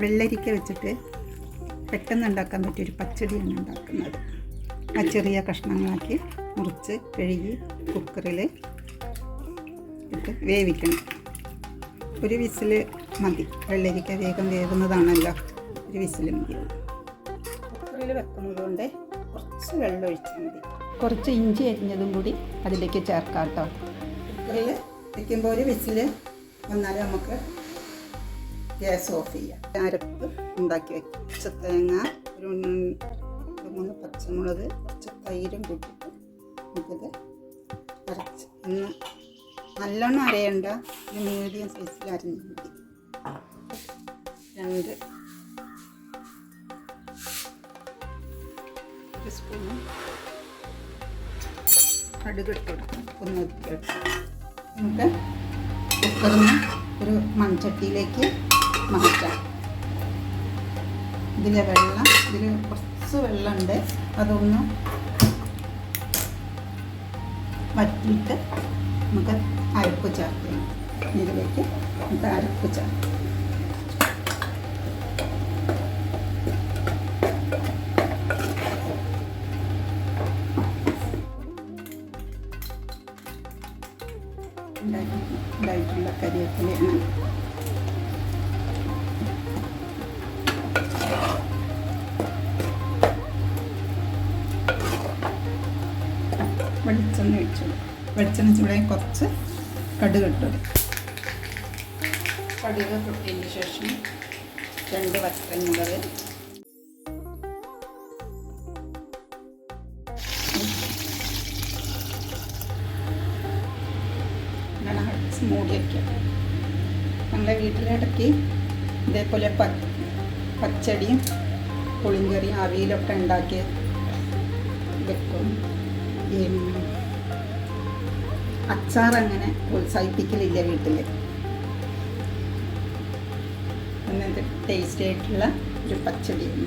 വെള്ളരിക്ക വെച്ചിട്ട് പെട്ടെന്ന് ഉണ്ടാക്കാൻ പറ്റിയൊരു പച്ചടിയാണ് ഉണ്ടാക്കുന്നത്. ആ ചെറിയ കഷ്ണങ്ങളാക്കി മുറിച്ച് കഴുകി കുക്കറിൽ ഇട്ട് വേവിക്കണം. ഒരു വിസിൽ മതി. വെള്ളരിക്ക വേഗം വേകുന്നതാണല്ലോ, ഒരു വിസിൽ മതി. കുക്കറിൽ വെക്കുന്നത് കൊണ്ട് കുറച്ച് വെള്ളം ഒഴിച്ചാൽ മതി. കുറച്ച് ഇഞ്ചി അരിഞ്ഞതും കൂടി അതിലേക്ക് ചേർക്കാം കേട്ടോ. കുക്കറിൽ വയ്ക്കുമ്പോൾ ഒരു വിസിൽ വന്നാൽ നമുക്ക് ഗ്യാസ് ഓഫ് ചെയ്യാം. അരപ്പ് ഉണ്ടാക്കി വയ്ക്കും. കുറച്ച് തേങ്ങ, ഒരു 3 പച്ചമുളക്, കുറച്ച് തൈരും കൂട്ടിയിട്ട് നമുക്കിത് അരച്ച് നല്ലോണം അരയണ്ട, ഒരു മീഡിയം സൈസിൽ അരിഞ്ഞാൽ മതി. 1 സ്പൂൺ കടുക് ഇട്ട് കൊടുക്കാം. ഒന്ന് നമുക്ക് കുക്കറിൽ നിന്ന് ഒരു മൺചട്ടിയിലേക്ക് മാറ്റാം. ഇതിൽ കുറച്ച് വെള്ളമുണ്ട്, അതൊന്ന് വറ്റിയിട്ട് നമുക്ക് അരപ്പ് ചേർക്കണം. ഇതിലേക്ക് നമുക്ക് അരപ്പ് ചേർക്കാം. ഉണ്ടായിട്ടുള്ള കരിവേപ്പിലയാണ്. വെളിച്ചെണ്ണ ഒഴിച്ചു. വെളിച്ചെണ്ണ ചൂടായി കുറച്ച് കടുക് ഇട്ടു. കടുക് പൊട്ടിയതിന് ശേഷം 2 വറ്റൽമുളക്, മൂടി വയ്ക്കാം. ഞങ്ങളുടെ വീട്ടിലിടയ്ക്ക് ഇതേപോലെ പച്ചടിയും പുളിങ്കറിയും അവിയലൊക്കെ ഉണ്ടാക്കി വെക്കും. അച്ചാർ അങ്ങനെ പ്രോത്സാഹിപ്പിക്കലില്ല വീട്ടിൽ. അങ്ങനത്തെ ടേസ്റ്റി ആയിട്ടുള്ള ഒരു പച്ചടിയാണ്.